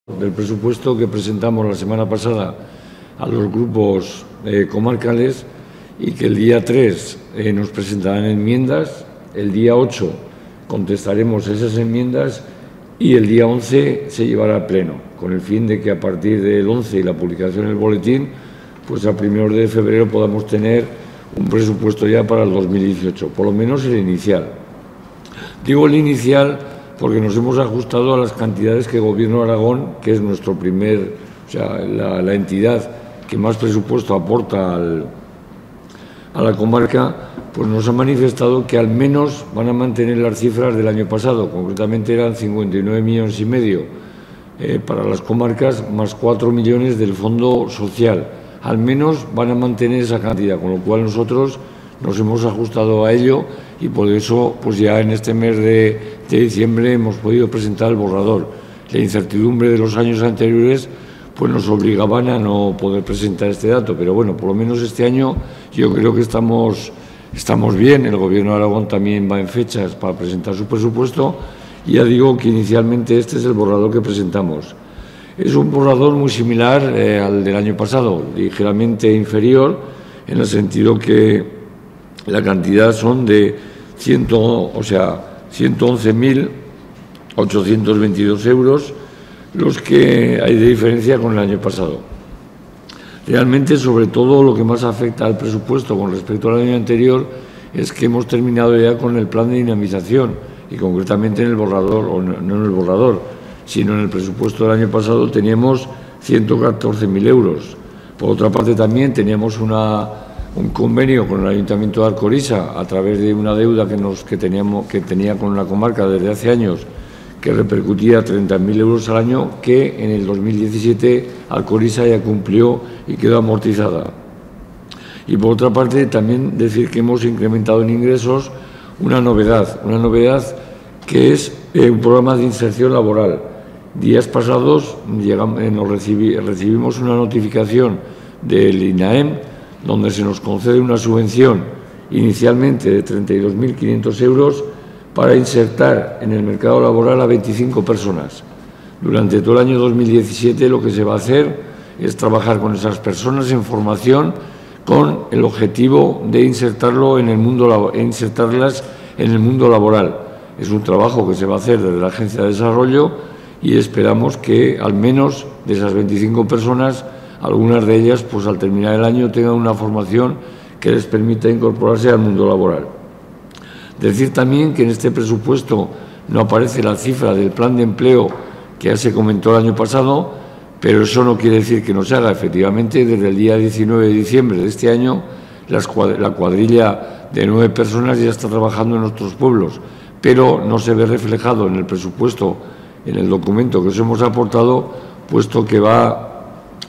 Del presupuesto que presentamos la semana pasada a los grupos comarcales y que el día 3 nos presentarán enmiendas, el día 8 contestaremos esas enmiendas y el día 11 se llevará a pleno, con el fin de que a partir del 11 y la publicación en el boletín, pues a primeros de febrero podamos tener un presupuesto ya para el 2018, por lo menos el inicial. Digo el inicial porque nos hemos ajustado a las cantidades que el Gobierno de Aragón, que es nuestro primer, la entidad que más presupuesto aporta a la comarca, pues nos ha manifestado que al menos van a mantener las cifras del año pasado. Concretamente eran 59,5 millones para las comarcas, más 4 millones del Fondo Social. Al menos van a mantener esa cantidad, con lo cual nosotros nos hemos ajustado a ello y por eso pues ya en este mes de diciembre hemos podido presentar el borrador. La incertidumbre de los años anteriores pues nos obligaban a no poder presentar este dato, pero bueno, por lo menos este año yo creo que estamos bien. El Gobierno de Aragón también va en fechas para presentar su presupuesto y ya digo que inicialmente este es el borrador que presentamos. Es un borrador muy similar al del año pasado, ligeramente inferior, en el sentido que la cantidad son de 111.822 euros, los que hay de diferencia con el año pasado. Realmente, sobre todo, lo que más afecta al presupuesto con respecto al año anterior es que hemos terminado ya con el plan de dinamización y concretamente en el borrador, o no en el borrador, sino en el presupuesto del año pasado teníamos 114.000 euros. Por otra parte, también teníamos un convenio con el Ayuntamiento de Alcoriza a través de una deuda que tenía con la comarca desde hace años, que repercutía 30.000 euros al año, que en el 2017 Alcoriza ya cumplió y quedó amortizada. Y por otra parte, también decir que hemos incrementado en ingresos una novedad que es un programa de inserción laboral. Días pasados recibimos una notificación del INAEM donde se nos concede una subvención inicialmente de 32.500 euros para insertar en el mercado laboral a 25 personas. Durante todo el año 2017 lo que se va a hacer es trabajar con esas personas en formación con el objetivo de insertarlas en el mundo laboral. Es un trabajo que se va a hacer desde la Agencia de Desarrollo y esperamos que al menos de esas 25 personas, algunas de ellas, pues al terminar el año, tengan una formación que les permita incorporarse al mundo laboral. Decir también que en este presupuesto no aparece la cifra del plan de empleo que ya se comentó el año pasado, pero eso no quiere decir que no se haga. Efectivamente, desde el día 19 de diciembre de este año, la cuadrilla de 9 personas ya está trabajando en nuestros pueblos, pero no se ve reflejado en el presupuesto, en el documento que os hemos aportado, puesto que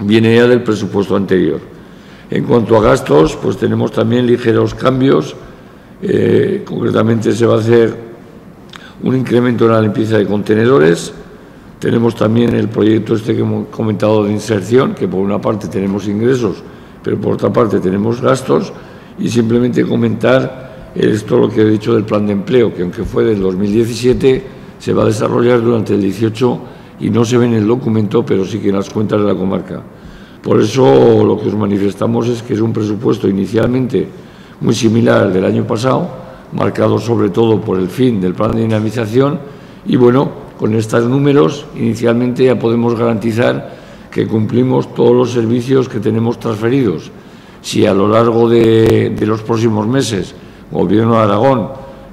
viene ya del presupuesto anterior. En cuanto a gastos, pues tenemos también ligeros cambios. Concretamente se va a hacer un incremento en la limpieza de contenedores. Tenemos también el proyecto que hemos comentado de inserción, que por una parte tenemos ingresos, pero por otra parte tenemos gastos. Y simplemente comentar esto lo que he dicho del plan de empleo, que aunque fue del 2017, se va a desarrollar durante el 18 y no se ve en el documento, pero sí que en las cuentas de la comarca. Por eso lo que os manifestamos es que es un presupuesto inicialmente muy similar al del año pasado, marcado sobre todo por el fin del plan de dinamización y bueno, con estos números inicialmente ya podemos garantizar que cumplimos todos los servicios que tenemos transferidos. Si a lo largo de los próximos meses el Gobierno de Aragón,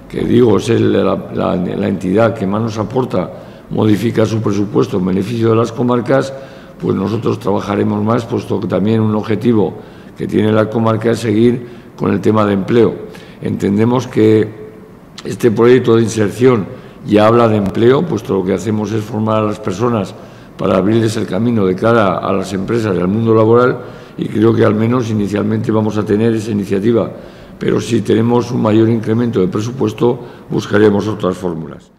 que digo es la entidad que más nos aporta, modifica su presupuesto en beneficio de las comarcas, pues nosotros trabajaremos más, puesto que también un objetivo que tiene la comarca es seguir con el tema de empleo. Entendemos que este proyecto de inserción ya habla de empleo, puesto lo que hacemos es formar a las personas para abrirles el camino de cara a las empresas y al mundo laboral, y creo que al menos inicialmente vamos a tener esa iniciativa. Pero si tenemos un mayor incremento de presupuesto, buscaremos otras fórmulas.